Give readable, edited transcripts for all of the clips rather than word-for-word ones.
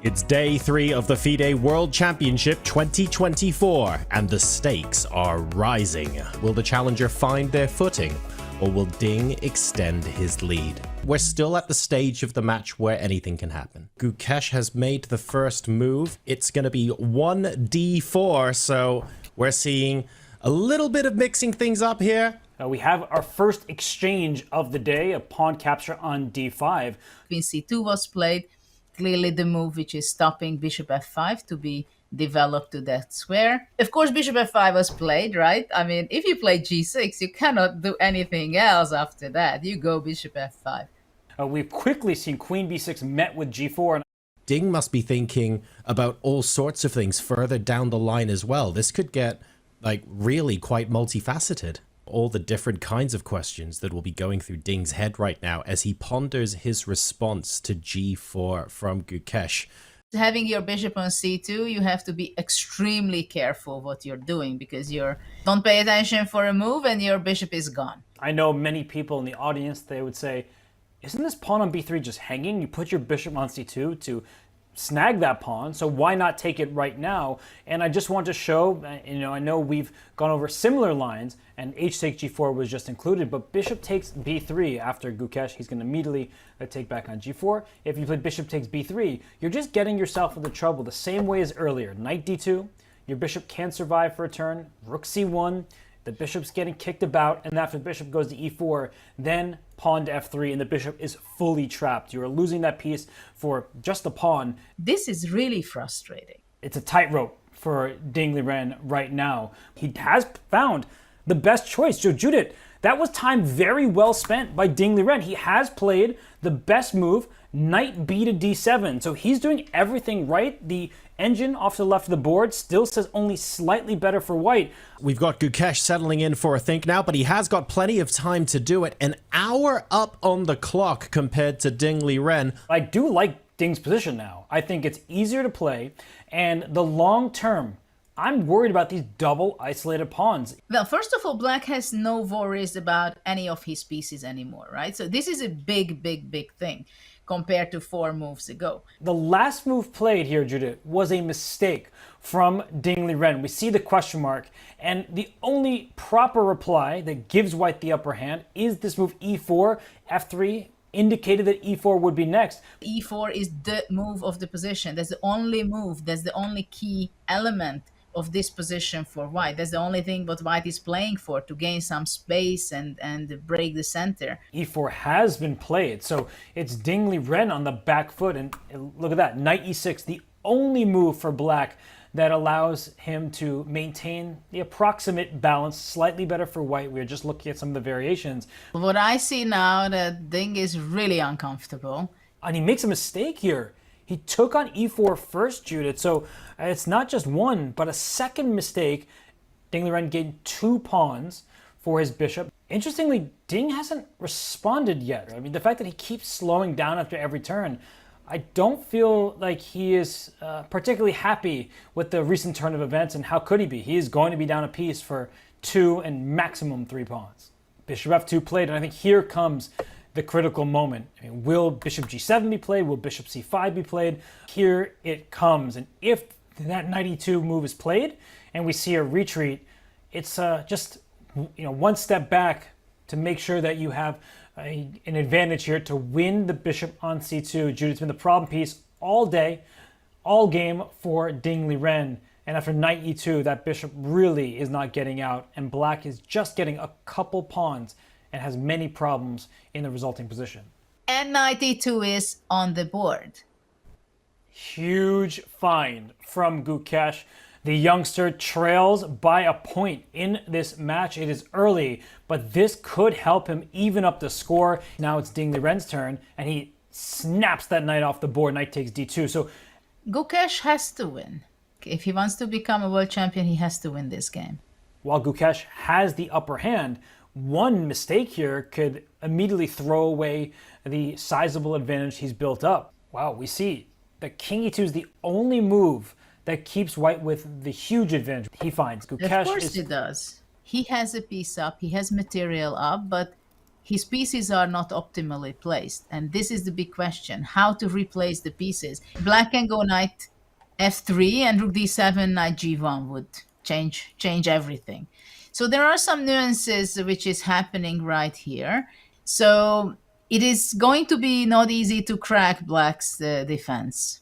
It's day 3 of the FIDE World Championship 2024, and the stakes are rising. Will the challenger find their footing, or will Ding extend his lead? We're still at the stage of the match where anything can happen. Gukesh has made the first move. It's going to be 1d4, so we're seeing a little bit of mixing things up here. We have our first exchange of the day, a pawn capture on d5. Queen c2 was played. Clearly the move which is stopping bishop f5 to be developed to that square. Of course, bishop f5 was played, right? I mean, if you play g6, you cannot do anything else after that. You go bishop f5. We've quickly seen queen b6 met with g4. Ding must be thinking about all sorts of things further down the line as well. This could get, like, really quite multifaceted. All the different kinds of questions that will be going through Ding's head right now as he ponders his response to g4 from Gukesh. Having your bishop on c2, you have to be extremely careful what you're doing because you don't pay attention for a move and your bishop is gone. I know many people in the audience, they would say, isn't this pawn on b3 just hanging? You put your bishop on c2 to snag that pawn, so why not take it right now? And I just want to show, I know we've gone over similar lines, and h takes g4 was just included, but bishop takes b3 after Gukesh, he's going to immediately take back on g4. If you play bishop takes b3, you're just getting yourself into trouble the same way as earlier. Knight d2, your bishop can survive for a turn, rook c1, the bishop's getting kicked about, and after the bishop goes to e4, then pawn to f3, and the bishop is fully trapped. You are losing that piece for just the pawn. This is really frustrating. It's a tightrope for Ding Liren right now. He has found the best choice. So Judith, that was time very well spent by Ding Liren. He has played the best move, knight b to d7. So he's doing everything right. The engine off to the left of the board still says only slightly better for white. We've got Gukesh settling in for a think now, but he has got plenty of time to do it. An hour up on the clock compared to Ding Liren. I do like Ding's position now. I think it's easier to play, and the long term, I'm worried about these double isolated pawns. Well, first of all, Black has no worries about any of his pieces anymore, right? So this is a big thing compared to 4 moves ago. The last move played here, Judith, was a mistake from Ding Liren. We see the question mark, and the only proper reply that gives white the upper hand is this move e4, f3, indicated that e4 would be next. e4 is the move of the position. That's the only move, that's the only key element of this position for white. That's the only thing what white is playing for, to gain some space and break the center. e4 has been played, so it's Ding Liren on the back foot, and look at that, knight e6, the only move for Black that allows him to maintain the approximate balance, slightly better for white. We're just looking at some of the variations. What I see now, that Ding is really uncomfortable. And he makes a mistake here. He took on e4 first, Judith, so it's not just one, but a second mistake. Ding Liren gained 2 pawns for his bishop. Interestingly, Ding hasn't responded yet. I mean, the fact that he keeps slowing down after every turn, I don't feel like he is particularly happy with the recent turn of events, and how could he be? He is going to be down a piece for 2 and maximum 3 pawns. Bishop f2 played, and I think here comes the critical moment. I mean, will bishop g7 be played? Will bishop c5 be played? Here it comes, and if that knight e2 move is played and we see a retreat, it's just one step back to make sure that you have an advantage here to win the bishop on c2. Judith's been the problem piece all day, all game for Ding Liren, and after knight e2, that bishop really is not getting out, and Black is just getting a couple pawns and has many problems in the resulting position. And knight e2 is on the board. Huge find from Gukesh. The youngster trails by a point in this match. It is early, but this could help him even up the score. Now it's Ding Liren's turn, and he snaps that knight off the board. Knight takes d2. So Gukesh has to win. If he wants to become a world champion, he has to win this game. While Gukesh has the upper hand, one mistake here could immediately throw away the sizable advantage he's built up. Wow, we see that king e2 is the only move that keeps white with the huge advantage he finds. Gukesh of course he does. He has a piece up, he has material up, but his pieces are not optimally placed. And this is the big question, how to replace the pieces. Black can go knight f3 and rook d7, knight g1 would change everything. So there are some nuances which is happening right here. So it is going to be not easy to crack Black's defense.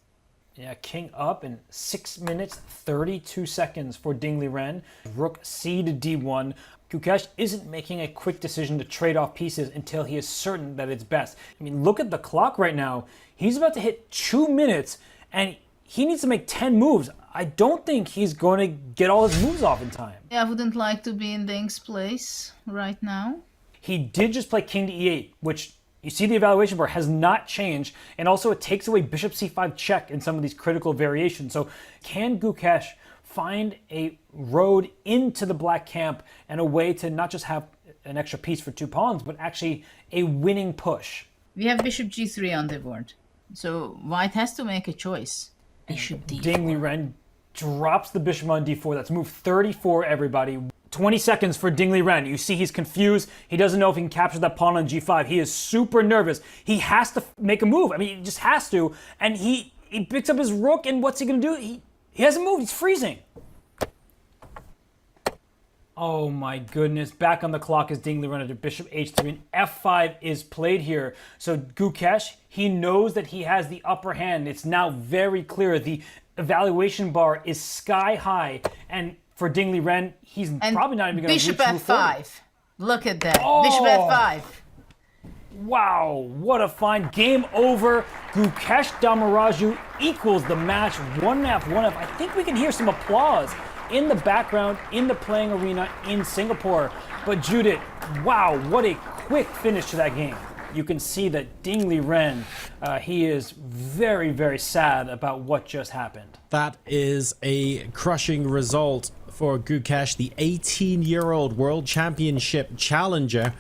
Yeah, king up in 6 minutes, 32 seconds for Ding Liren. Rook c to d1. Gukesh isn't making a quick decision to trade off pieces until he is certain that it's best. I mean, look at the clock right now. He's about to hit 2 minutes, and he needs to make 10 moves. I don't think he's going to get all his moves off in time. Yeah, I wouldn't like to be in Ding's place right now. He did just play king to e8, which you see the evaluation bar has not changed, and also it takes away bishop c5 check in some of these critical variations. So can Gukesh find a road into the black camp and a way to not just have an extra piece for 2 pawns, but actually a winning push? We have bishop g3 on the board, so white has to make a choice. Bishop d4. Ding Liren drops the bishop on d4. That's move 34, everybody. 20 seconds for Ding Liren. You see he's confused. He doesn't know if he can capture that pawn on g5. He is super nervous. He has to make a move. I mean, he just has to. And he picks up his rook, and what's he going to do? He hasn't moved. He's freezing. Oh my goodness. Back on the clock is Ding Liren at bishop h3, and f5 is played here. So Gukesh, he knows that he has the upper hand. It's now very clear. The evaluation bar is sky high, and for Ding Liren, he's probably not even going to reach bishop f5. Look at that. Oh. Bishop f5. Wow, what a find. Game over. Gukesh Damaraju equals the match. 1F, 1F. I think we can hear some applause in the background, in the playing arena in Singapore. But Judith, wow, what a quick finish to that game. You can see that Ding Liren, he is very, very sad about what just happened. That is a crushing result for Gukesh, the 18-year-old world championship challenger.